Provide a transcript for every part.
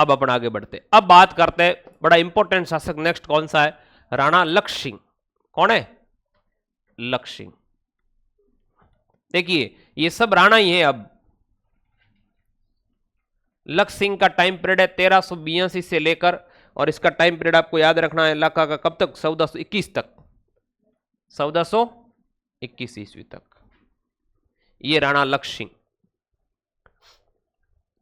अब अपन आगे बढ़ते, अब बात करते हैं बड़ा इंपॉर्टेंट शासक नेक्स्ट कौन सा है, राणा लक्ष्य सिंह। कौन है? लक्ष्य सिंह। देखिए ये सब राणा ही है। अब लक्ष्य सिंह का टाइम पीरियड है 1382 से लेकर, और इसका टाइम पीरियड आपको याद रखना है लखा का कब तक, 1421 तक, 1421 ईस्वी तक। ये राणा लक्ष्य सिंह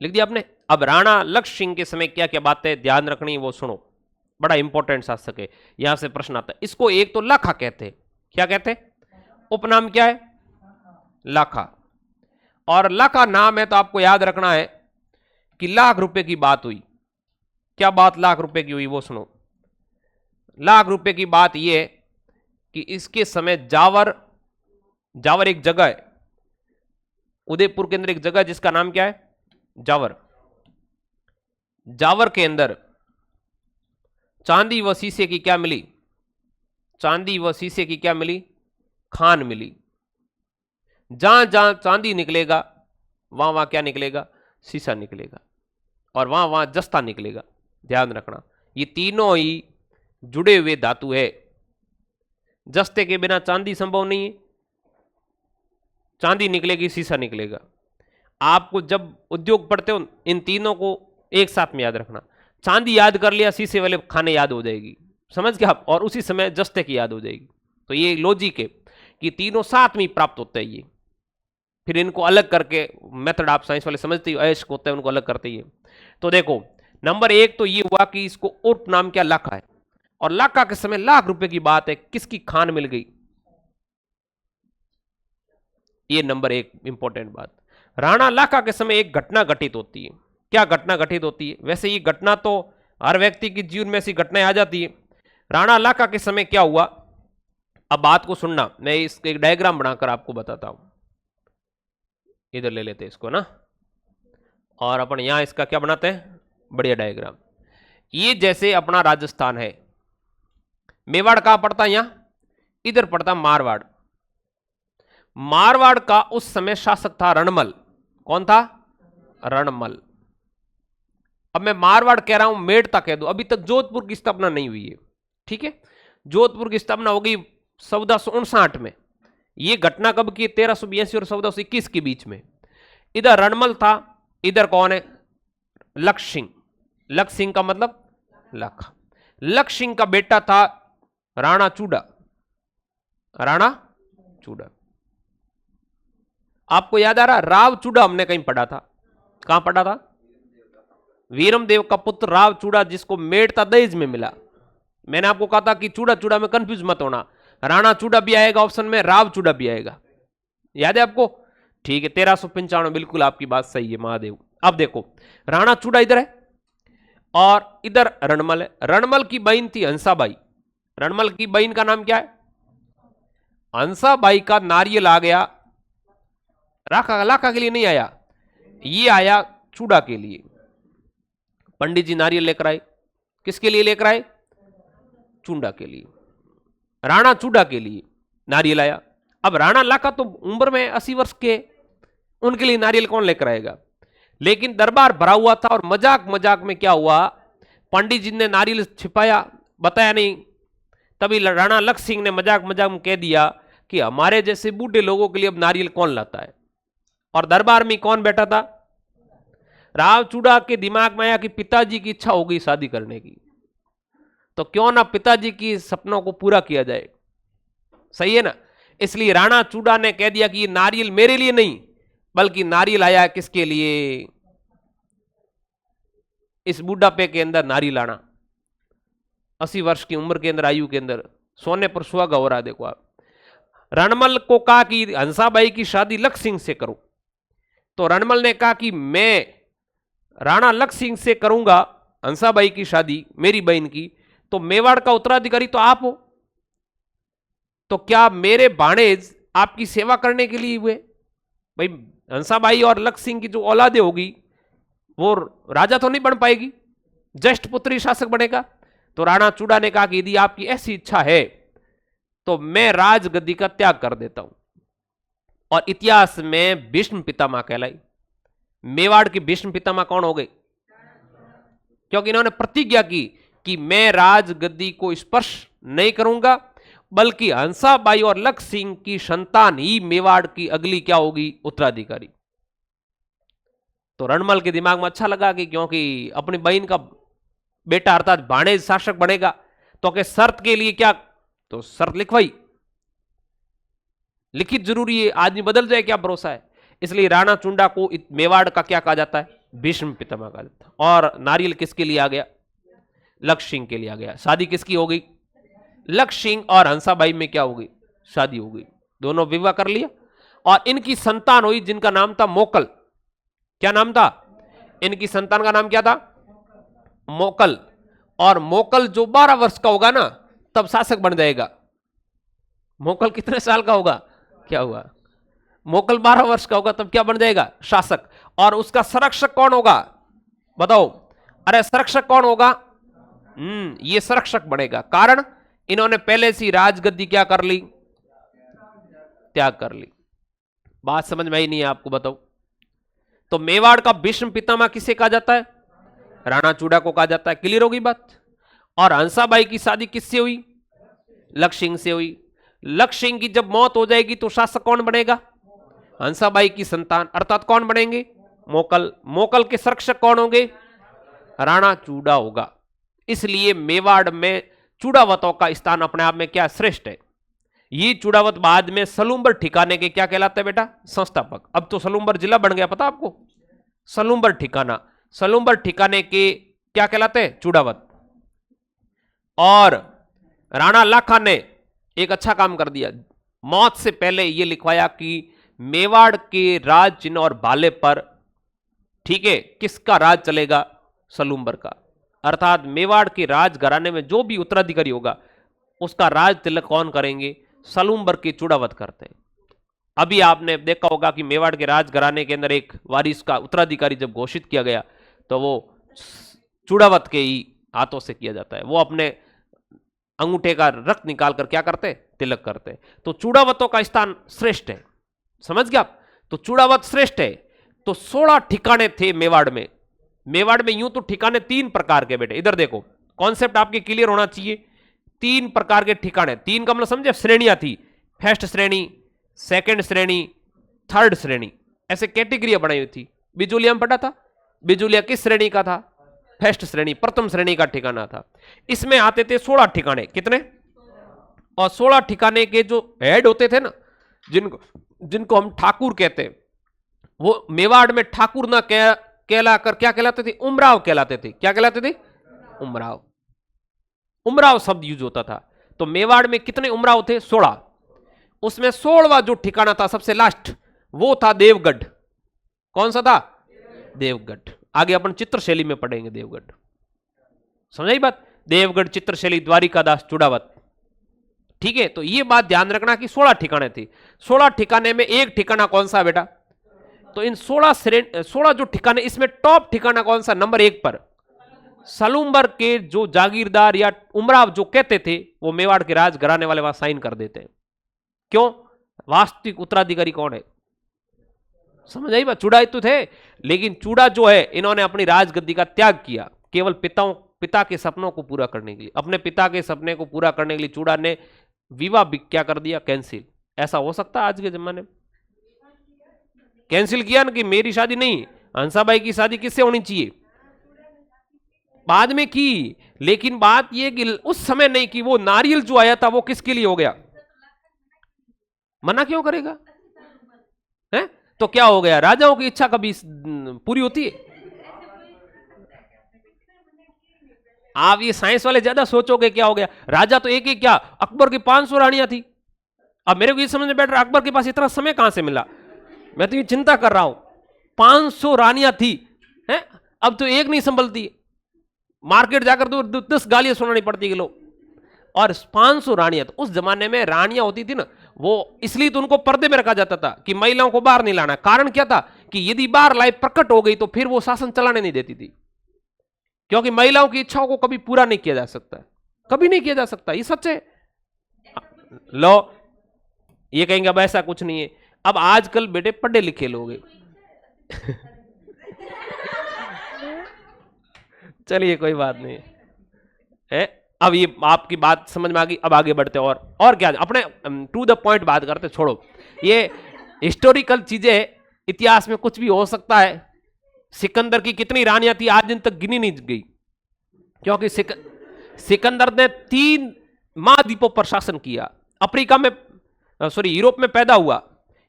लिख दिया आपने। अब राणा लक्ष्य सिंह के समय क्या क्या बातें ध्यान रखनी वो सुनो, बड़ा इंपॉर्टेंट शासक है, यहां से प्रश्न आता है। इसको एक तो लाखा कहते हैं। क्या कहते हैं? उपनाम क्या है? लाखा। और लाखा नाम है तो आपको याद रखना है कि लाख रुपए की बात हुई। क्या बात लाख रुपए की हुई वो सुनो। लाख रुपए की बात यह कि इसके समय जावर, जावर एक जगह है उदयपुर के अंदर, एक जगह जिसका नाम क्या है? जावर। जावर के अंदर चांदी व शीशे की क्या मिली? चांदी व शीशे की क्या मिली? खान मिली। जहां जहां चांदी निकलेगा वहां वहां क्या निकलेगा? शीशा निकलेगा, और वहां वहां जस्ता निकलेगा। ध्यान रखना, ये तीनों ही जुड़े हुए धातु है। जस्ते के बिना चांदी संभव नहीं है, चांदी निकलेगी शीशा निकलेगा। आपको जब उद्योग पढ़ते हो इन तीनों को एक साथ में याद रखना। चांदी याद कर लिया, शीशे वाले खाने याद हो जाएगी, समझ गए आप, और उसी समय जस्ते की याद हो जाएगी। तो ये लॉजिक है कि तीनों साथ में प्राप्त होते हैं। ये फिर इनको अलग करके मेथड आप साइंस वाले समझते हो, ऐश होता है उनको अलग करते ही। तो देखो नंबर एक तो ये हुआ कि इसको उपनाम क्या? लाखा है, और लाखा के समय लाख रुपए की बात है, किसकी खान मिल गई? ये नंबर एक इंपॉर्टेंट बात। राणा लाखा के समय एक घटना घटित होती है। क्या घटना घटित होती है? वैसे ये घटना तो हर व्यक्ति के जीवन में ऐसी घटनाएं आ जाती है। राणा लाखा के समय क्या हुआ, अब बात को सुनना, मैं इसके एक डायग्राम बनाकर आपको बताता हूं। इधर ले लेते हैं इसको ना, और अपन यहां इसका क्या बनाते हैं? बढ़िया डायग्राम। ये जैसे अपना राजस्थान है, मेवाड़ कहां पड़ता है? यहां इधर पड़ता मारवाड़। मारवाड़ का उस समय शासक था रणमल। कौन था? रणमल। अब मैं मारवाड़ कह रहा हूं, मेड़ता कह दो, अभी तक जोधपुर की स्थापना नहीं हुई है, ठीक है। जोधपुर की स्थापना होगी 1459 में। यह घटना कब की? 1382 और 1421 के बीच में। इधर रणमल था, इधर कौन है? लक्ष्य सिंह। लक्ष्य सिंह का मतलब लाखा। लक्ष्य सिंह का बेटा था राणा चूड़ा। राणा चूड़ा आपको याद आ रहा? राव चूड़ा हमने कहीं पढ़ा था। कहां पढ़ा था? वीरम देव का पुत्र राव चूड़ा, जिसको मेड़ता दहेज में मिला। मैंने आपको कहा था कि चूड़ा चूड़ा में कंफ्यूज मत होना, राणा चूड़ा भी आएगा ऑप्शन में, राव चूड़ा भी आएगा। याद है आपको? ठीक है, 1395, बिल्कुल आपकी बात सही है महादेव। अब देखो राणा चूड़ा इधर है और इधर रणमल है। रणमल की बहन थी हंसाबाई। रणमल की बहन का नाम क्या है? हंसाबाई का नारियल आ गया राखा, लाखा के लिए नहीं आया, ये आया चूड़ा के लिए। पंडित जी नारियल लेकर आए, किसके लिए लेकर आए? चूड़ा के लिए, राणा चूड़ा के लिए नारियल आया। अब राणा लाखा तो उम्र में 80 वर्ष के, उनके लिए नारियल कौन लेकर आएगा? लेकिन दरबार भरा हुआ था, और मजाक मजाक में क्या हुआ, पंडित जी ने नारियल छिपाया, बताया नहीं। तभी राणा लक्ष्य सिंह ने मजाक मजाक में कह दिया कि हमारे जैसे बूढ़े लोगों के लिए अब नारियल कौन लाता है। और दरबार में कौन बैठा था? राव चूड़ा के दिमाग में आया कि पिताजी की इच्छा हो गई शादी करने की, तो क्यों ना पिताजी की सपनों को पूरा किया जाए। सही है ना? इसलिए राणा चूड़ा ने कह दिया कि ये नारियल मेरे लिए नहीं, बल्कि नारियल आया किसके लिए? इस बुढ़ापे के अंदर नारियल लाना, 80 वर्ष की उम्र के अंदर, आयु के अंदर सोने पर सुहागा हो रहा है। देखो आप, रणमल को कहा कि हंसाबाई की शादी लक्ष्य सिंह से करो, तो रणमल ने कहा कि मैं राणा लक्ष्य सिंह से करूंगा हंसाबाई की शादी, मेरी बहन की, तो मेवाड़ का उत्तराधिकारी तो आप हो, तो क्या मेरे भाणेज आपकी सेवा करने के लिए हुए? भाई हंसाबाई और लक्ष्य सिंह की जो औलादे होगी वो राजा तो नहीं बन पाएगी, ज्येष्ठ पुत्री शासक बनेगा। तो राणा चूड़ा ने कहा कि यदि आपकी ऐसी इच्छा है तो मैं राजगद्दी का त्याग कर देता हूं। और इतिहास में भीष्म पितामह कहलाई। मेवाड़ के भीष्म पितामह कौन हो गए? क्योंकि इन्होंने प्रतिज्ञा की कि मैं राजगद्दी को स्पर्श नहीं करूंगा, बल्कि हंसाबाई और लक्ष्य सिंह की संतान ही मेवाड़ की अगली क्या होगी, उत्तराधिकारी। तो रणमल के दिमाग में अच्छा लगा कि क्योंकि अपनी बहन का बेटा अर्थात भाणेज शासक बनेगा, तो के शर्त के लिए क्या, तो शर्त लिखवाई, लिखित जरूरी है, आदमी बदल जाए क्या भरोसा है। इसलिए राणा चुंडा को मेवाड़ का क्या कहा जाता है, भीष्म पितामह कहा जाता है। और नारियल किसके लिए आ गया, लक्ष्य सिंह के लिए आ गया। शादी किसकी हो गई, लक्ष्य सिंह और हंसाबाई में क्या हो गई, शादी हो गई, दोनों विवाह कर लिया। और इनकी संतान हुई जिनका नाम था मोकल। क्या नाम था, इनकी संतान का नाम क्या था, मोकल। और मोकल जो 12 वर्ष का होगा ना तब शासक बन जाएगा। मोकल कितने साल का होगा, क्या हुआ, मोकल 12 वर्ष का होगा तब क्या बन जाएगा, शासक। और उसका संरक्षक कौन होगा, बताओ, अरे संरक्षक कौन होगा, ये संरक्षक बनेगा। कारण इन्होंने पहले से राजगद्दी क्या कर ली, त्याग कर ली। बात समझ में आई नहीं है आपको, बताओ। तो मेवाड़ का भीष्म पितामह किसे कहा जाता है, राणा चूड़ा को कहा जाता है। क्लियर होगी बात। और हंसाबाई की शादी किससे हुई, लक्ष्य सिंह से हुई। लक्ष्य सिंह की जब मौत हो जाएगी तो शासक कौन बनेगा, हंसाबाई की संतान अर्थात कौन बनेंगे, मोकल। मोकल के संरक्षक कौन होंगे, राणा चूड़ा होगा। इसलिए मेवाड़ में चूड़ावतों का स्थान अपने आप में क्या श्रेष्ठ है। ये चूड़ावत बाद में सलूम्बर ठिकाने के क्या कहलाते हैं बेटा, संस्थापक। अब तो सलूम्बर जिला बन गया, पता आपको, सलूम्बर ठिकाना, सलूम्बर ठिकाने के क्या कहलाते हैं, चूड़ावत। और राणा लाखा ने एक अच्छा काम कर दिया, मौत से पहले यह लिखवाया कि मेवाड़ के राज चिन्ह और भाले पर, ठीक है, किसका राज चलेगा, सलूम्बर का। अर्थात मेवाड़ के राज घराने में जो भी उत्तराधिकारी होगा उसका राज तिलक कौन करेंगे, सलूम्बर के चूड़ावत करते हैं। अभी आपने देखा होगा कि मेवाड़ के राज घराने के अंदर एक वारिस का उत्तराधिकारी जब घोषित किया गया तो वो चूड़ावत के ही हाथों से किया जाता है। वो अपने अंगूठे का रक्त निकाल कर क्या करते, तिलक करते। तो चूड़ावतों का स्थान श्रेष्ठ है, समझ गया। तो चूड़ावत श्रेष्ठ है। तो 16 ठिकाने थे मेवाड़ में। मेवाड़ में यूं तो ठिकाने 3 प्रकार के बेटे, इधर देखो, कॉन्सेप्ट आपके क्लियर होना चाहिए। 3 प्रकार के ठिकाने, 3 का मतलब समझे, श्रेणियां थी, फर्स्ट श्रेणी, सेकंड श्रेणी, थर्ड श्रेणी, ऐसे कैटेगरियां बनाई हुई थी। बिजुलिया में पढ़ा था, बिजुलिया किस श्रेणी का था, फर्स्ट श्रेणी, प्रथम श्रेणी का ठिकाना था। इसमें आते थे 16 ठिकाने, कितने, और 16 ठिकाने के जो हेड होते थे ना, जिनको हम ठाकुर कहते हैं, वो मेवाड़ में ठाकुर ना कहलाकर क्या कहलाते थे, उमराव कहलाते थे। क्या कहलाते थे, उमराव। उमराव शब्द यूज होता था। तो मेवाड़ में कितने उमराव थे, 16। उसमें 16वां जो ठिकाना था सबसे लास्ट, वो था देवगढ़। कौन सा था, देवगढ़। आगे अपन चित्रशैली में पढ़ेंगे देवगढ़, समझ आई बात। देवगढ़, चित्रशैली, द्वारिकादास, चूड़ावत, ठीक है। तो ये बात ध्यान रखना कि 16 ठिकाने थे। 16 ठिकाने में एक ठिकाना कौन सा बेटा, तो इन 16 जो ठिकाने, इसमें टॉप ठिकाना कौन सा, नंबर 1 पर सलूम्बर के जो जागीरदार या उमराव जो कहते थे, वो मेवाड़ के राज घराने वाले वहां साइन कर देते हैं। क्यों, वास्तविक उत्तराधिकारी कौन है, समझ आई बात। चूड़ा तो थे, लेकिन चूड़ा जो है, इन्होंने अपनी राजगद्दी का त्याग किया केवल पिता के सपनों को पूरा करने के लिए। अपने पिता के सपने को पूरा करने के लिए चूड़ा ने विवाह भी क्या कर दिया, कैंसिल। ऐसा हो सकता है आज के जमाने में, कैंसिल किया ना कि मेरी शादी नहीं, हंसाबाई की शादी किससे होनी चाहिए, बाद में की। लेकिन बात यह कि उस समय नहीं की। वो नारियल जो आया था वो किसके लिए हो गया, मना क्यों करेगा, है? तो क्या हो गया, राजाओं की इच्छा कभी पूरी होती है। आप ये साइंस वाले ज्यादा सोचोगे क्या हो गया, राजा तो एक ही क्या, अकबर की 500 रानियां थी। अब मेरे को ये समझ में बैठ रहा, अकबर के पास इतना समय कहां से मिला, मैं तो ये चिंता कर रहा हूं। 500 रानियां थी, हैं? अब तो एक नहीं संभलती, मार्केट जाकर तो 10 गालियां सुनानी पड़ती है लोग। और 500 रानियां, तो उस जमाने में रानियां होती थी ना, वो इसलिए तो उनको पर्दे में रखा जाता था कि महिलाओं को बाहर नहीं लाना। कारण क्या था कि यदि बाहर लाई प्रकट हो गई तो फिर वो शासन चलाने नहीं देती थी, क्योंकि महिलाओं की इच्छाओं को कभी पूरा नहीं किया जा सकता, कभी नहीं किया जा सकता, ये सच है। लो, ये कहेंगे अब ऐसा कुछ नहीं है। अब आजकल बेटे पढ़े लिखे लोग चलिए कोई बात नहीं है। अब ये आपकी बात समझ में आ गई। अब आगे बढ़ते और क्या अपने टू द पॉइंट बात करते, छोड़ो ये हिस्टोरिकल चीजें, इतिहास में कुछ भी हो सकता है। सिकंदर की कितनी रानियां थी आज दिन तक गिनी नहीं गई, क्योंकि सिकंदर ने 3 महाद्वीपों पर शासन किया। अफ्रीका में यूरोप में पैदा हुआ,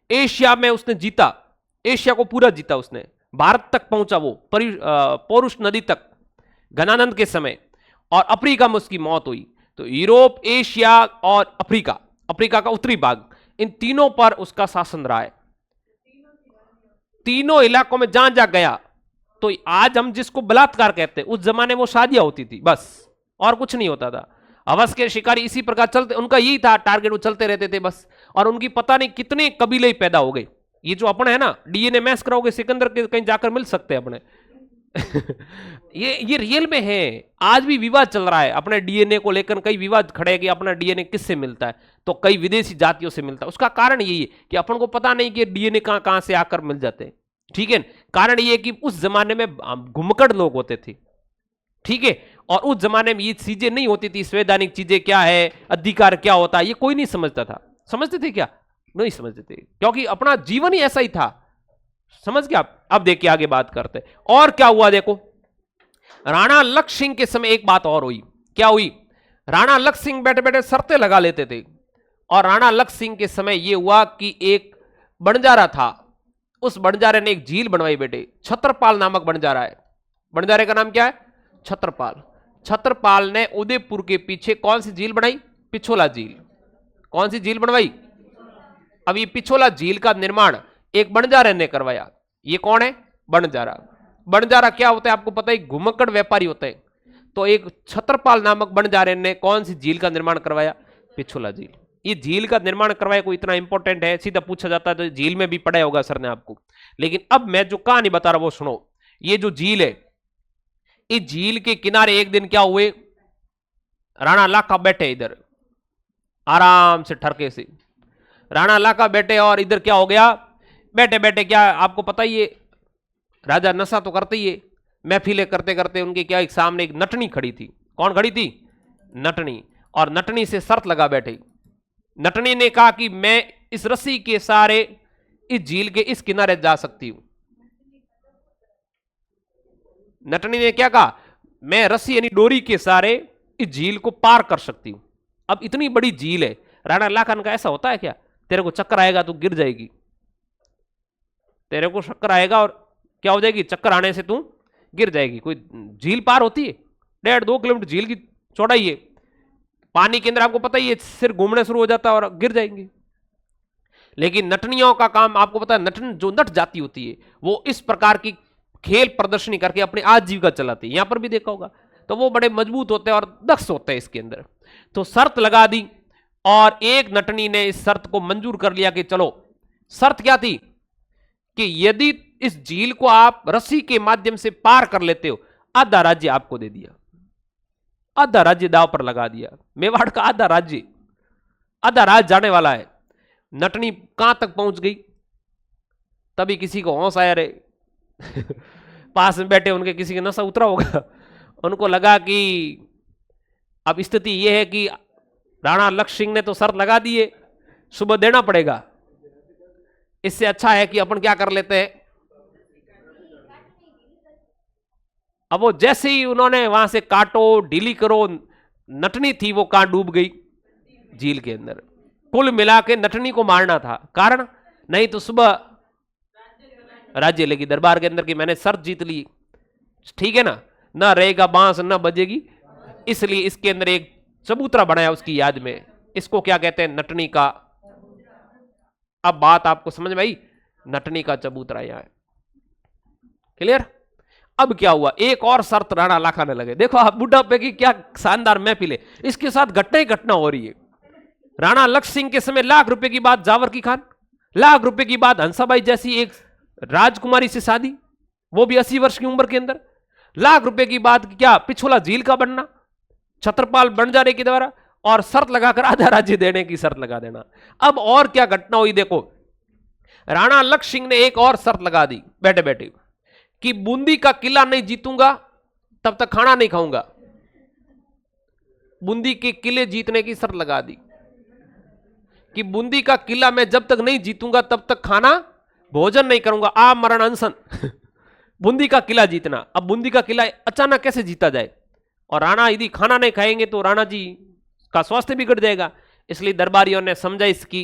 एशिया में उसने जीता, एशिया को पूरा जीता उसने, भारत तक पहुंचा वो पौरुष नदी तक घनानंद के समय, और अफ्रीका में उसकी मौत हुई। तो यूरोप, एशिया और अफ्रीका, अफ्रीका का उत्तरी भाग, इन तीनों पर उसका शासन रहा है। तीनों इलाकों में जहां जहां गया, तो आज हम जिसको बलात्कार कहते हैं, उस जमाने वो शादियां होती थी बस, और कुछ नहीं होता था। हवस के शिकारी इसी प्रकार चलते, उनका यही था टारगेट, वो चलते रहते थे बस। और उनकी पता नहीं कितने कबीले ही पैदा हो गए। ये जो अपने है ना, डीएनए मैच कराओगे सिकंदर के, कहीं जाकर मिल सकते हैं अपने। ये रियल में है। आज भी विवाद चल रहा है अपने डीएनए को लेकर, कई विवाद खड़े कि अपना डीएनए किससे मिलता है, तो कई विदेशी जातियों से मिलता है। उसका कारण यही है कि अपन को पता नहीं कि डीएनए कहां कहां से आकर मिल जाते हैं, ठीक है। कारण ये कि उस जमाने में घुमक्कड़ लोग होते थे, ठीक है, और उस जमाने में ये चीजें नहीं होती थी, संवैधानिक चीजें क्या है, अधिकार क्या होता है, ये कोई नहीं समझता था। समझते थे क्या? नहीं समझते थे, क्योंकि अपना जीवन ही ऐसा ही था। समझ गया? अब देखिए आगे बात करते और क्या हुआ। देखो राणा लक्ष्य सिंह के समय एक बात और हुई। क्या हुई? राणा लक्ष्य सिंह बैठे बैठे शर्तें लगा लेते थे, और राणा लक्ष्य सिंह के समय यह हुआ कि एक बंजारा था, उस बंजारे ने एक झील बनवाई बेटे, छत्रपाल नामक बंजारा है। बंजारे का नाम क्या है? छत्रपाल। छत्रपाल ने उदयपुर के पीछे कौन सी झील बनाई? पिछोला झील। कौन सी झील बनवाई? अब ये पिछोला झील का निर्माण एक बंजारे ने करवाया। ये कौन है? बंजारा। बंजारा क्या होता है आपको पता है? घुमक्कड़ व्यापारी होते हैं। तो एक छत्रपाल नामक बंजारे ने कौन सी झील का निर्माण करवाया? पिछोला झील। ये झील का निर्माण करवाया कोई इतना इंपॉर्टेंट है? सीधा पूछा जाता है तो झील में भी पढ़ा होगा सर ने आपको। लेकिन अब मैं जो कहानी बता रहा हूं वो सुनो। ये जो झील है, इस झील के किनारे एक दिन क्या हुए, राणा लाखा बैठे इधर आराम से ठरके से, राणा लाखा बैठे, और इधर क्या हो गया, बैठे बैठे क्या आपको पता ही है, राजा नशा तो करते ही है, महफिलें करते करते उनके क्या एक सामने एक नटनी खड़ी थी। कौन खड़ी थी? नटनी। और नटनी से शर्त लगा बैठे। नटनी ने कहा कि मैं इस रस्सी के सहारे इस झील के इस किनारे जा सकती हूं। नटनी ने क्या कहा? मैं रस्सी यानी डोरी के सहारे इस झील को पार कर सकती हूं। अब इतनी बड़ी झील है। राणा लाखन का ऐसा होता है क्या? तेरे को चक्कर आएगा तू गिर जाएगी, तेरे को चक्कर आएगा और क्या हो जाएगी, चक्कर आने से तू गिर जाएगी। कोई झील पार होती है? 1.5-2 किलोमीटर झील की चौड़ाई है। पानी के अंदर आपको पता ही है, सिर घूमने शुरू हो जाता है और गिर जाएंगे। लेकिन नटनियों का काम आपको पता है, नटन जो नट जाती होती है वो इस प्रकार की खेल प्रदर्शनी करके अपनी आजीविका चलाती है। यहां पर भी देखा होगा। तो वो बड़े मजबूत होते हैं और दक्ष होते हैं इसके अंदर। तो शर्त लगा दी, और एक नटनी ने इस शर्त को मंजूर कर लिया कि चलो। शर्त क्या थी कि यदि इस झील को आप रस्सी के माध्यम से पार कर लेते हो, आधा राज्य आपको दे दिया। आधा राज्य दाव पर लगा दिया। मेवाड़ का आधा राज्य, आधा राज्य जाने वाला है। नटनी कहां तक पहुंच गई, तभी किसी को होश आया रे पास में बैठे उनके किसी का नशा उतरा होगा। उनको लगा कि अब स्थिति यह है कि राणा लक्ष्य सिंह ने तो शर्त लगा दी है, सुबह देना पड़ेगा। इससे अच्छा है कि अपन क्या कर लेते हैं। अब वो जैसे ही उन्होंने वहां से काटो ढीली करो, नटनी थी वो कहां डूब गई? झील के अंदर। कुल मिला के नटनी को मारना था, कारण नहीं तो सुबह राज्य लेगी दरबार के अंदर की मैंने शर्त जीत ली, ठीक है ना, ना रहेगा बांस ना बजेगी। इसलिए इसके अंदर एक चबूतरा बनाया उसकी याद में। इसको क्या कहते हैं? नटनी का। अब बात आपको समझ में आई? नटनी का चबूतरा यहां है। क्लियर? अब क्या हुआ, एक और शर्त राणा लाखा ने लगे। देखो आप बुढ़ापे की क्या शानदार महफिल है, इसके साथ घटना ही घटना हो रही है। राणा लक्ष्य सिंह के समय लाख रुपए की बात जावर की खान, लाख रुपए की बात हंसाबाई जैसी एक राजकुमारी से शादी, वो भी 80 वर्ष की उम्र के अंदर। लाख रुपए की बात क्या, पिछोला झील का बनना छत्रपाल बंजारे के द्वारा, और शर्त लगाकर आधा राज्य देने की शर्त लगा देना। अब और क्या घटना हुई देखो। राणा लक्ष्य सिंह ने एक और शर्त लगा दी बैठे बैठे कि बूंदी का किला नहीं जीतूंगा तब तक खाना नहीं खाऊंगा। बूंदी के किले जीतने की शर्त लगा दी कि बूंदी का किला मैं जब तक नहीं जीतूंगा तब तक खाना भोजन नहीं करूंगा, आ मरण अनशन। बूंदी का किला जीतना। अब बूंदी का किला अचानक कैसे जीता जाए, और राणा यदि खाना नहीं खाएंगे तो राणा जी का स्वास्थ्य बिगड़ जाएगा। इसलिए दरबारियों ने समझाइश की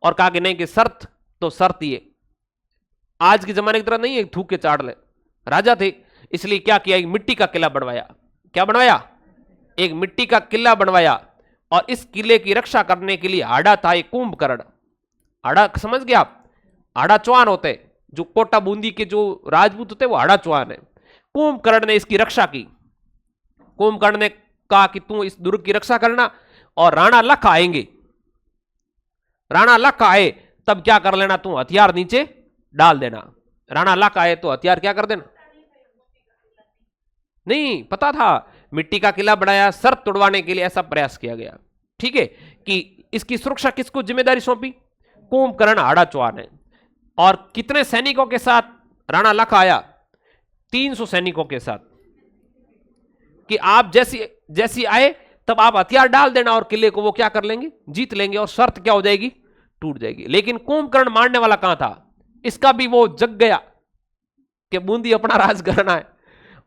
और कहा कि नहीं, कि शर्त तो शर्त ये, आज के जमाने की तरह नहीं है थूक के चाड़ ले, राजा थे। इसलिए क्या किया, एक मिट्टी का किला बनवाया। क्या बनवाया? एक मिट्टी का किला बनवाया। और इस किले की रक्षा करने के लिए आड़ा था एक कुंभकर्ण। आड़ा समझ गया आप? आड़ा चौहान होते, जो कोटा बूंदी के जो राजपूत होते वो आड़ा चौहान है। कुंभकर्ण ने इसकी रक्षा की। कुंभकर्ण ने कहा कि तू इस दुर्ग की रक्षा करना, और राणा लख आएंगे, राणा लख आए तब क्या कर लेना, तू हथियार नीचे डाल देना। राणा लख आए तो हथियार क्या कर देना। नहीं पता था, मिट्टी का किला बनाया शर्त तोड़वाने के लिए, ऐसा प्रयास किया गया। ठीक है, कि इसकी सुरक्षा किसको जिम्मेदारी सौंपी? कुंभकर्ण आड़ा चौहान है। और कितने सैनिकों के साथ राणा लख आया? 300 सैनिकों के साथ, कि आप जैसी जैसी आए तब आप हथियार डाल देना और किले को वो क्या कर लेंगे, जीत लेंगे, और शर्त क्या हो जाएगी, टूट जाएगी। लेकिन कुंभकर्ण मारने वाला कहां था? इसका भी वो जग गया कि बूंदी अपना राज करना है।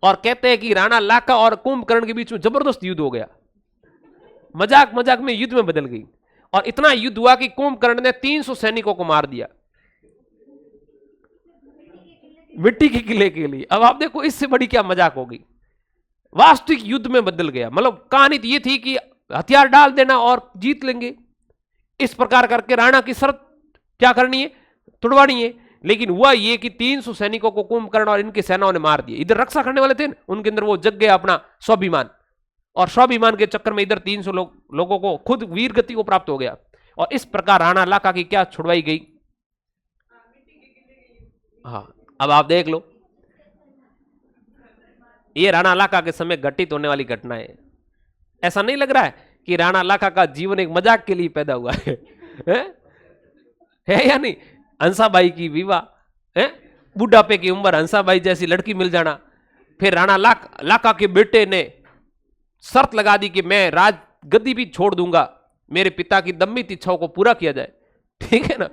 और कहते हैं कि राणा लाखा और कुंभकर्ण के बीच में जबरदस्त युद्ध हो गया, मजाक मजाक में युद्ध में बदल गई। और इतना युद्ध हुआ कि कुंभकर्ण ने 300 सैनिकों को मार दिया मिट्टी के किले के लिए। अब आप देखो इससे बड़ी क्या मजाक होगी, वास्तविक युद्ध में बदल गया। मतलब कहानी तो ये थी कि हथियार डाल देना और जीत लेंगे। इस प्रकार करके राणा की शर्त क्या करनी है, तुड़वानी है। लेकिन हुआ ये कि 300 सैनिकों को कुंभकर्ण और इनकी सेनाओं ने मार दिया। इधर रक्षा करने वाले थे ना, उनके अंदर वो जग गया अपना स्वाभिमान, और स्वाभिमान के चक्कर में इधर 300 लोगों को खुद वीर गति को प्राप्त हो गया। और इस प्रकार राणा लाखा की क्या छुड़वाई गई। हाँ, अब आप देख लो, ये राणा लाखा के समय घटित होने वाली घटना है। ऐसा नहीं लग रहा है कि राणा लाखा का जीवन एक मजाक के लिए पैदा हुआ है या नहीं? हंसाबाई की विवाह है, बुढ़ापे की उम्र, हंसाबाई जैसी लड़की मिल जाना। फिर राणा लाखा के बेटे ने शर्त लगा दी कि मैं राज गद्दी भी छोड़ दूंगा, मेरे पिता की दम्मित इच्छाओं को पूरा किया जाए। ठीक है ना?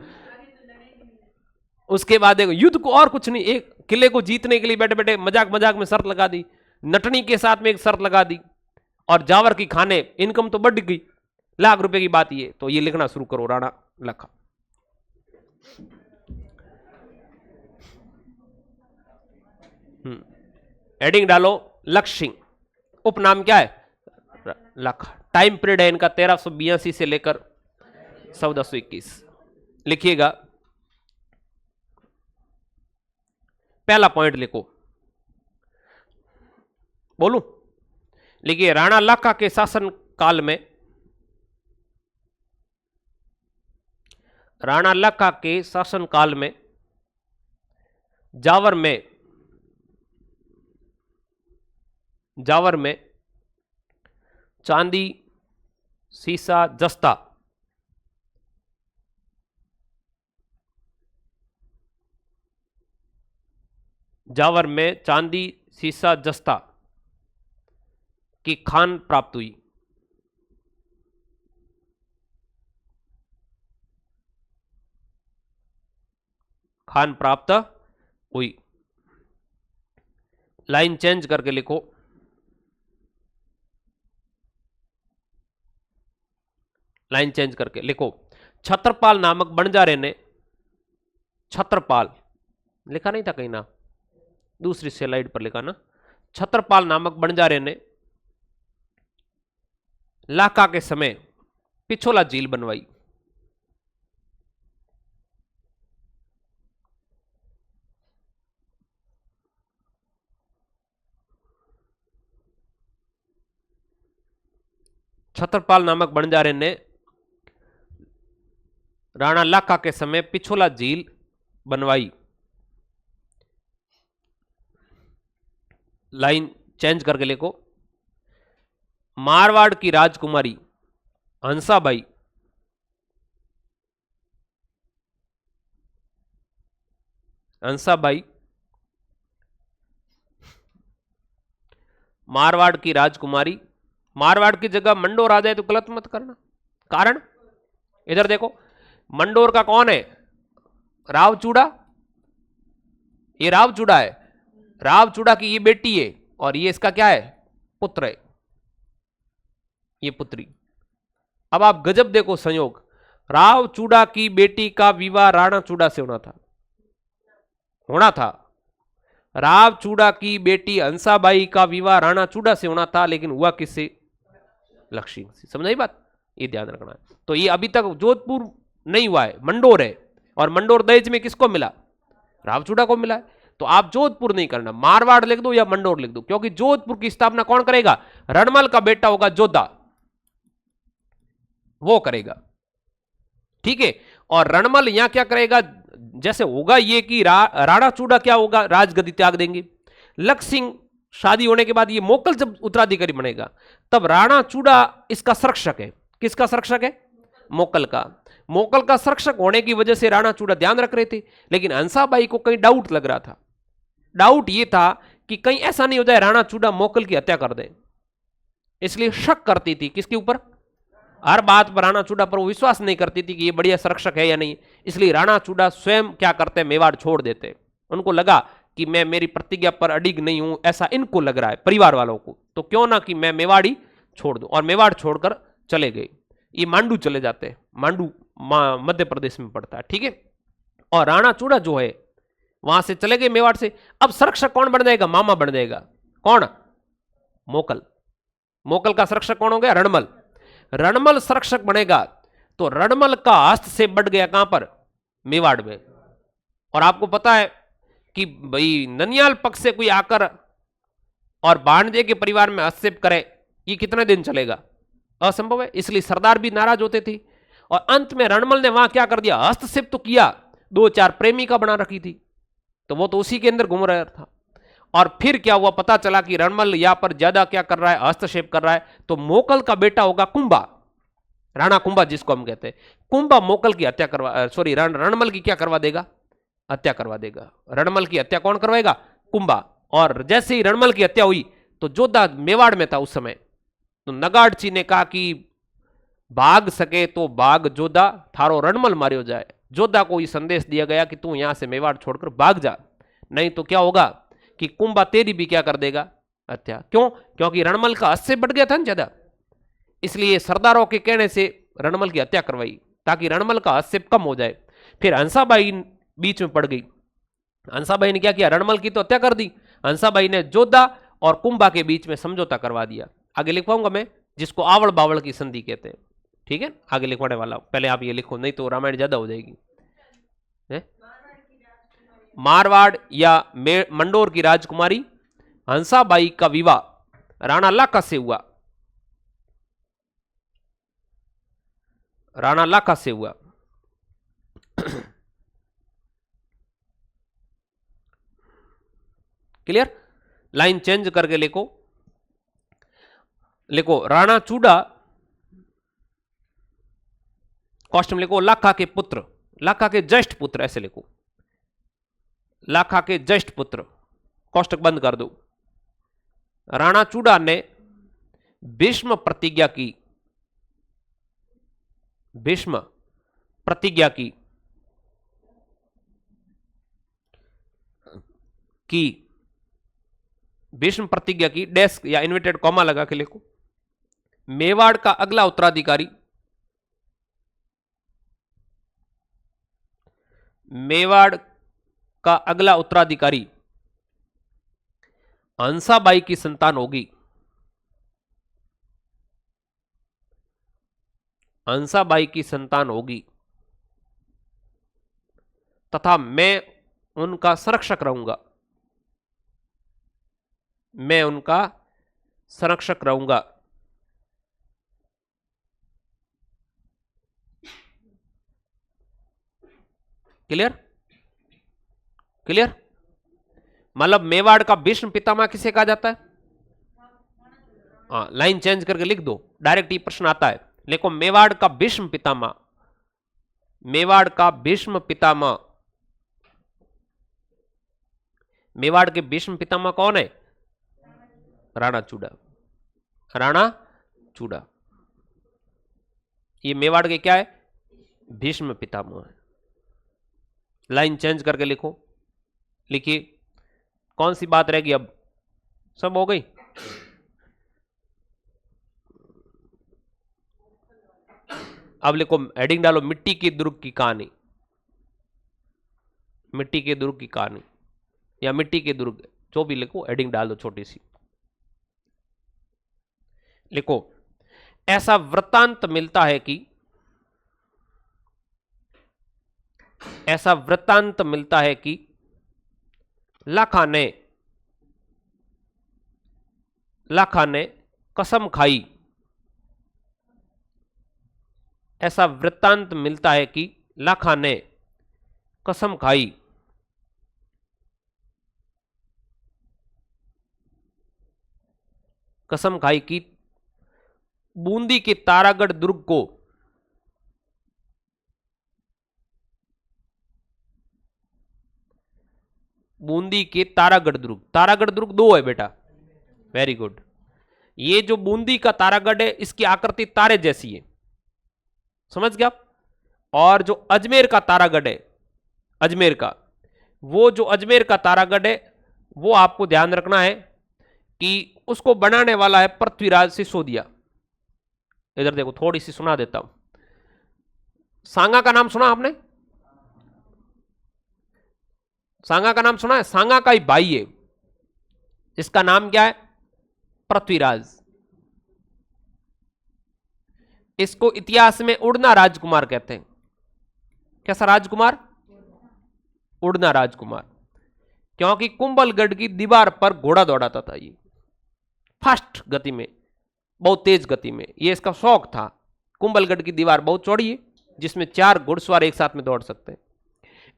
उसके बाद देखो युद्ध को और कुछ नहीं, एक किले को जीतने के लिए बैठे बैठे मजाक मजाक में शर्त लगा दी। नटनी के साथ में एक शर्त लगा दी, और जावर की खाने इनकम तो बढ़ गई, लाख रुपए की बात ये। तो ये लिखना शुरू करो, राणा लाखा। हेडिंग डालो लक्ष्य सिंह, उपनाम क्या है, लाखा। टाइम पीरियड है इनका 1382 से लेकर 1421। लिखिएगा, पहला पॉइंट लिखो, बोलूं? लिखिए, राणा लाखा के शासन काल में, राणा लाखा के शासन काल में जावर में चांदी, सीसा, जस्ता जावर में चांदी, सीसा, जस्ता की खान प्राप्त हुई। खान प्राप्त हुई। लाइन चेंज करके लिखो, लाइन चेंज करके लिखो, छत्रपाल नामक बंजारे ने, छत्रपाल लिखा नहीं था कहीं ना, दूसरी स्लाइड पर लिखा ना, छत्रपाल नामक बंजारे ने लाखा के समय पिछोला झील बनवाई। छत्रपाल नामक बंजारे ने राणा लाखा के समय पिछोला झील बनवाई। लाइन चेंज करके लिखो, मारवाड़ की राजकुमारी हंसाबाई मारवाड़ की राजकुमारी, मारवाड़ की जगह मंडोर आ जाए तो गलत मत करना। कारण इधर देखो, मंडोर का कौन है? रावचूड़ा, ये रावचूड़ा है, रावचूड़ा की ये बेटी है और ये इसका क्या है? पुत्र है, ये पुत्री। अब आप गजब देखो संयोग, रावचूड़ा की बेटी का विवाह राणाचूड़ा से होना था। रावचूड़ा की बेटी हंसाबाई का विवाह राणाचूड़ा से होना था, लेकिन हुआ किससे? लक्ष्मी से। समझ आई बात? ये ध्यान रखना है। तो ये अभी तक जोधपुर नहीं हुआ है, मंडोर है, और मंडोर दहेज में किसको मिला? रावचूड़ा को मिला है। तो आप जोधपुर नहीं करना, मारवाड़ लिख दो या मंडोर लिख दो, क्योंकि जोधपुर की स्थापना कौन करेगा? रणमल का बेटा होगा जोधा, वो करेगा। ठीक है, और रणमल यहां क्या करेगा? जैसे होगा ये कि राणाचूड़ा क्या होगा? राजगद्दी त्याग देंगे। लक्ष्य सिंह शादी होने के बाद ये मोकल जब उत्तराधिकारी बनेगा, तब राणाचूड़ा इसका संरक्षक है। किसका संरक्षक है? मोकल का। मोकल का संरक्षक होने की वजह से राणाचूड़ा ध्यान रख रहे थे, लेकिन हंसाबाई को कहीं डाउट लग रहा था। डाउट ये था कि कहीं ऐसा नहीं हो जाए राणाचूड़ा मोकल की हत्या कर दे, इसलिए शक करती थी। किसके ऊपर? हर बात पर राणाचूड़ा पर वो विश्वास नहीं करती थी कि ये बढ़िया संरक्षक है या नहीं, इसलिए राणाचूड़ा स्वयं क्या करते? मेवाड़ छोड़ देते। उनको लगा कि मैं मेरी प्रतिज्ञा पर अडिग नहीं हूं, ऐसा इनको लग रहा है परिवार वालों को, तो क्यों ना कि मैं मेवाड़ी छोड़ दूं। और मेवाड़ छोड़कर चले गए, ये मांडू चले जाते हैं। मांडू मध्य प्रदेश में पड़ता है। ठीक है, और राणाचूड़ा जो है वहां से चले गए मेवाड़ से। अब संरक्षक कौन बन जाएगा? मामा बन जाएगा। कौन? मोकल। मोकल का संरक्षक कौन हो गया? रणमल। रणमल संरक्षक बनेगा, तो रणमल का हस्तक्षेप बढ़ गया कहां पर? मेवाड़ में। और आपको पता है कि भाई ननियाल पक्ष से कोई आकर और भाणजे के परिवार में हस्तक्षेप करे, ये कितने दिन चलेगा? असंभव है। इसलिए सरदार भी नाराज होते थे, और अंत में रणमल ने वहां क्या कर दिया? हस्तक्षेप तो किया, 2-4 प्रेमिका बना रखी थी, तो वो तो उसी के अंदर घूम रहा था। और फिर क्या हुआ? पता चला कि रणमल यहां पर ज्यादा क्या कर रहा है? हस्तक्षेप कर रहा है। तो मोकल का बेटा होगा कुंभा, राणा कुंभा जिसको हम कहते हैं। कुंभा मोकल की हत्या करवा, सॉरी रणमल की क्या करवा देगा? हत्या करवा देगा। रणमल की हत्या कौन करवाएगा? कुंभा। और जैसे ही रणमल की हत्या हुई तो जोधा मेवाड़ में था उस समय, तो नगाड़ची ने कहा कि भाग सके तो भाग जोधा, थारो रणमल मारियो जाए। जोधा को ये संदेश दिया गया कि तू यहां से मेवाड़ छोड़कर भाग जा, नहीं तो क्या होगा कि कुंभा तेरी भी क्या कर देगा? हत्या। क्यों? क्योंकि रणमल का हस्त बढ़ गया था ना ज्यादा, इसलिए सरदारों के कहने से रणमल की हत्या करवाई ताकि रणमल का हस्तक्षेप कम हो जाए। फिर हंसाबाई बीच में पड़ गई। हंसाबाई ने क्या किया? रणमल की तो हत्या कर दी, हंसाबाई ने जोधा और कुंभा के बीच में समझौता करवा दिया। आगे लिखवाऊंगा मैं, जिसको आवड़ बावड़ की संधि कहते हैं। ठीक है, आगे लिखवाने वाला, पहले आप ये लिखो, नहीं तो रामायण ज्यादा हो जाएगी। मारवाड़ या मंडोर की राजकुमारी हंसाबाई का विवाह राणा लाखा से हुआ। राणा लाखा से हुआ। क्लियर? लाइन चेंज करके लिखो, लिखो राणाचूड़ा, कॉस्ट में लिखो लाखा के पुत्र, लाखा के ज्येष्ठ पुत्र, ऐसे लिखो लाखा के ज्येष्ठ पुत्र, कोष्टक बंद कर दो। राणाचूड़ा ने भीष्म प्रतिज्ञा की, भीष्म प्रतिज्ञा की भीष्म प्रतिज्ञा की, डैश या इन्वर्टेड कॉमा लगा के लिखो, मेवाड़ का अगला उत्तराधिकारी, मेवाड़ का अगला उत्तराधिकारी हंसाबाई की संतान होगी। हंसाबाई की संतान होगी तथा मैं उनका संरक्षक रहूंगा। मैं उनका संरक्षक रहूंगा। क्लियर? क्लियर? मतलब मेवाड़ का भीष्म पितामह किसे कहा जाता है? लाइन चेंज करके लिख दो, डायरेक्ट ये प्रश्न आता है। देखो मेवाड़ का भीष्म पितामह, मेवाड़ का भीष्म पितामह, मेवाड़ के भीष्म पितामह कौन है? राणा चूड़ा, राणा चूड़ा। ये मेवाड़ के क्या है? भीष्म पितामह है। लाइन चेंज करके लिखो, लिखिए कौन सी बात रहेगी अब? सब हो गई। अब लिखो, हेडिंग डालो मिट्टी के दुर्ग की कहानी, मिट्टी के दुर्ग की कहानी या मिट्टी के दुर्ग, जो भी लिखो हेडिंग डाल दो छोटी सी। लिखो, ऐसा वृत्तांत मिलता है कि, ऐसा वृत्तांत मिलता है कि लाखा ने कसम खाई। ऐसा वृत्तांत मिलता है कि लाखा ने कसम खाई। कसम खाई कि बूंदी के तारागढ़ दुर्ग को, बूंदी के तारागढ़ दुर्ग, तारागढ़ दुर्ग दो है बेटा, वेरी गुड। ये जो बूंदी का तारागढ़ है इसकी आकृति तारे जैसी है, समझ गया आप? और जो अजमेर का तारागढ़ है, अजमेर का, वो जो अजमेर का तारागढ़ है वो आपको ध्यान रखना है कि उसको बनाने वाला है पृथ्वीराज सिसोदिया। इधर देखो, थोड़ी सी सुना देता हूं। सांगा का नाम सुना आपने? सांगा का नाम सुना है? सांगा का ही भाई है, इसका नाम क्या है? पृथ्वीराज। इसको इतिहास में उड़ना राजकुमार कहते हैं। कैसा राजकुमार? उड़ना राजकुमार, क्योंकि कुंभलगढ़ की दीवार पर घोड़ा दौड़ाता था ये, फास्ट गति में, बहुत तेज गति में। ये इसका शौक था। कुंभलगढ़ की दीवार बहुत चौड़ी है, जिसमें 4 घुड़सवार एक साथ में दौड़ सकते हैं,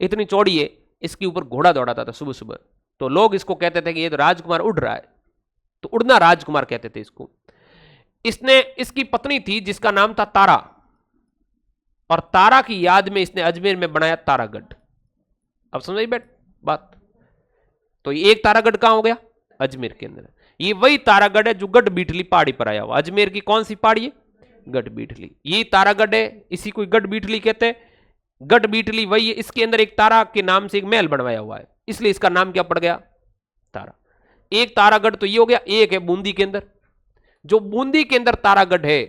इतनी चौड़ी है। इसके ऊपर घोड़ा दौड़ाता था सुबह सुबह, तो लोग इसको कहते थे कि ये तो राजकुमार उड़ रहा है, तो उड़ना राजकुमार कहते थे इसको। इसने, इसकी पत्नी थी जिसका नाम था तारा, और तारा की याद में इसने अजमेर में बनाया तारागढ़। अब समझ बैठ बात? तो ये एक तारागढ़ कहां हो गया? अजमेर के अंदर। ये वही तारागढ़ है जो गढ़ बीठली पहाड़ी पर आया हुआ। अजमेर की कौन सी पहाड़ी है? गढ़ बीठली। ये तारागढ़ है, इसी को गढ़ बीठली कहते हैं। गढ़ बीठली वही है, इसके अंदर एक तारा के नाम से एक महल बनवाया हुआ है, इसलिए इसका नाम क्या पड़ गया? तारा। एक तारागढ़ तो ये हो गया। एक है बूंदी के अंदर, जो बूंदी के अंदर तारागढ़ है,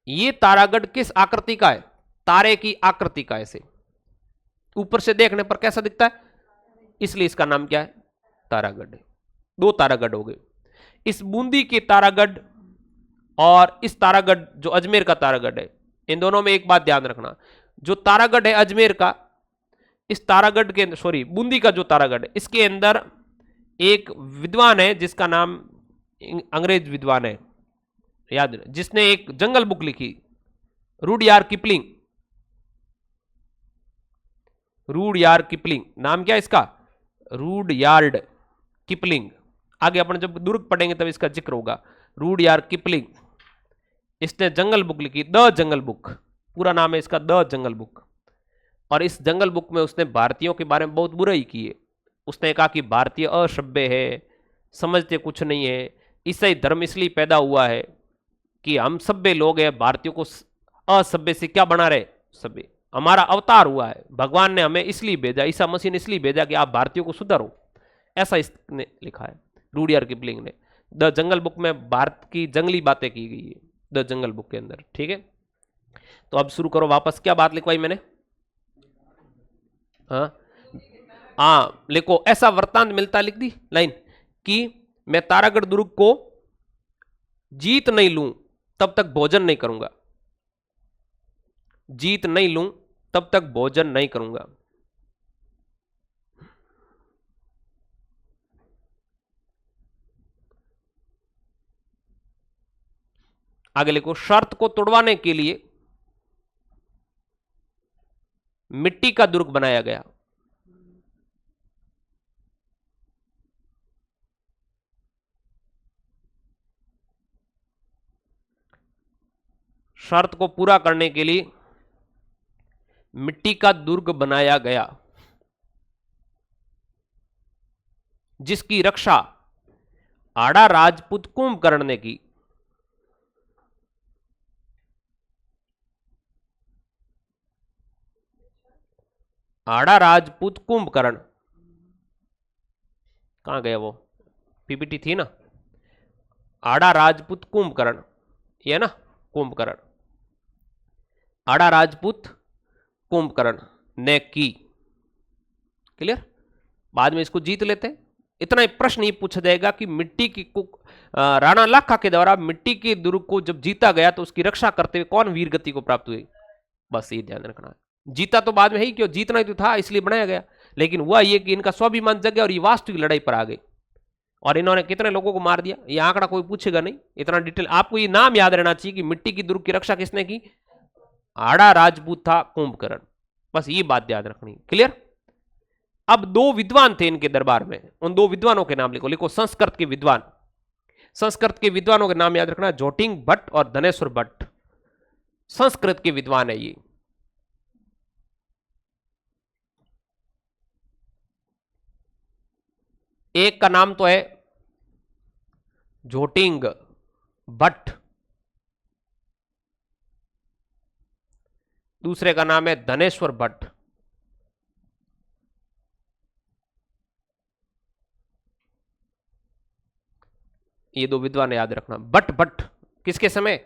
ये तारागढ़ किस आकृति का है? तारे की आकृति का। ऐसे ऊपर से देखने पर कैसा दिखता है, इसलिए इसका नाम क्या है? तारागढ़ है। 2 तारागढ़ हो गए, इस बूंदी के तारागढ़ और इस तारागढ़ जो अजमेर का तारागढ़ है। इन दोनों में एक बात ध्यान रखना, जो तारागढ़ है अजमेर का, इस तारागढ़ के, सॉरी बूंदी का जो तारागढ़ है, इसके अंदर एक विद्वान है जिसका नाम, अंग्रेज विद्वान है याद, जिसने एक जंगल बुक लिखी, रूडयार्ड किपलिंग। रूडयार्ड किपलिंग नाम क्या है इसका? Rudyard Kipling. आगे अपन जब दुर्ग पढ़ेंगे तब इसका जिक्र होगा। रूडयार्ड किपलिंग, इसने जंगल बुक लिखी, द जंगल बुक, पूरा नाम है इसका द जंगल बुक। और इस जंगल बुक में उसने भारतीयों के बारे में बहुत बुराई की है। उसने कहा कि भारतीय असभ्य है, समझते कुछ नहीं है, ईसाई धर्म इसलिए पैदा हुआ है कि हम सभ्य लोग हैं, भारतीयों को असभ्य से क्या बना रहे? सभ्य। हमारा अवतार हुआ है, भगवान ने हमें इसलिए भेजा, ईसा मसीह ने इसलिए भेजा कि आप भारतीयों को सुधारो, ऐसा इसने लिखा है रूडयार्ड किपलिंग ने। द जंगल बुक में भारत की जंगली बातें की गई है, द जंगल बुक के अंदर। ठीक है, तो अब शुरू करो वापस। क्या बात लिखवाई मैंने? हाँ लिखो, ऐसा वृत्तांत मिलता, लिख दी लाइन, कि मैं तारागढ़ दुर्ग को जीत नहीं लूं तब तक भोजन नहीं करूंगा। जीत नहीं लूं तब तक भोजन नहीं करूंगा। आगे लिखो, शर्त को तोड़वाने के लिए मिट्टी का दुर्ग बनाया गया। शर्त को पूरा करने के लिए मिट्टी का दुर्ग बनाया गया, जिसकी रक्षा आड़ा राजपूत कुंभकर्ण ने की। आड़ा राजपूत कुंभकर्ण कहां गया वो, पीपीटी थी ना। आड़ा राजपूत कुंभकर्ण, ये ना कुंभकर्ण, आड़ा राजपूत कुंभकर्ण ने की। क्लियर। बाद में इसको जीत लेते हैं। इतना ही प्रश्न ये पूछा जाएगा कि मिट्टी की राणा लाखा के द्वारा मिट्टी के दुर्ग को जब जीता गया तो उसकी रक्षा करते हुए कौन वीर गति को प्राप्त हुई। बस ये ध्यान रखना है। जीता तो बाद में ही, क्यों जीतना ही तो था इसलिए बनाया गया, लेकिन हुआ ये कि इनका स्वाभिमान जग गया और ये वास्तविक लड़ाई पर आ गई और इन्होंने कितने लोगों को मार दिया। ये आंकड़ा कोई पूछेगा नहीं, इतना डिटेल आपको ये नाम याद रहना चाहिए कि मिट्टी की दुर्ग की रक्षा किसने की, आड़ा राजपूत था कुंभकर्ण। बस ये बात याद रखनी। क्लियर। अब दो विद्वान थे इनके दरबार में, उन दो विद्वानों के नाम लिखो। लिखो संस्कृत के विद्वान। संस्कृत के विद्वानों के नाम याद रखना, जोटिंग भट्ट और धनेश्वर भट्ट। संस्कृत के विद्वान है ये। एक का नाम तो है जोटिंग भट्ट, दूसरे का नाम है धनेश्वर भट्ट। ये दो विद्वान याद रखना। भट्ट भट्ट किसके समय,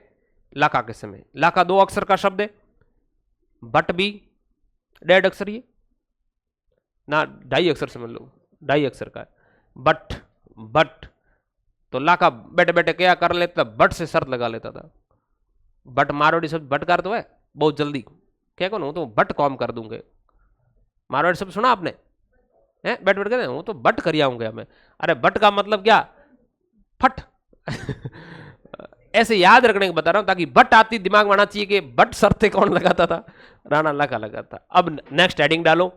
लाखा के समय। लाखा दो अक्षर का शब्द है, भट्ट भी डेढ़ अक्षर, ये ना ढाई अक्षर समझ लो, ढाई अक्षर का है भट्ट। भट्ट तो लाखा बैठे बैठे क्या कर लेता, भट्ट से शर्त लगा लेता था। भट्ट मारवाड़ी शब्द भट्ट कर तो है बहुत जल्दी, क्या कहूँ तो भट्ट कॉम कर दूंगे। मारवाड़ी शब्द सुना आपने, हैं बैठ बैठ के वो तो भट्ट कर आऊंगे हमें। अरे भट्ट का मतलब क्या, फट ऐसे याद रखने को बता रहा हूं ताकि भट्ट आती दिमाग में आना चाहिए कि भट्ट शर्तें कौन लगाता था, राणा लाखा लगाता। अब नेक्स्ट हेडिंग डालो,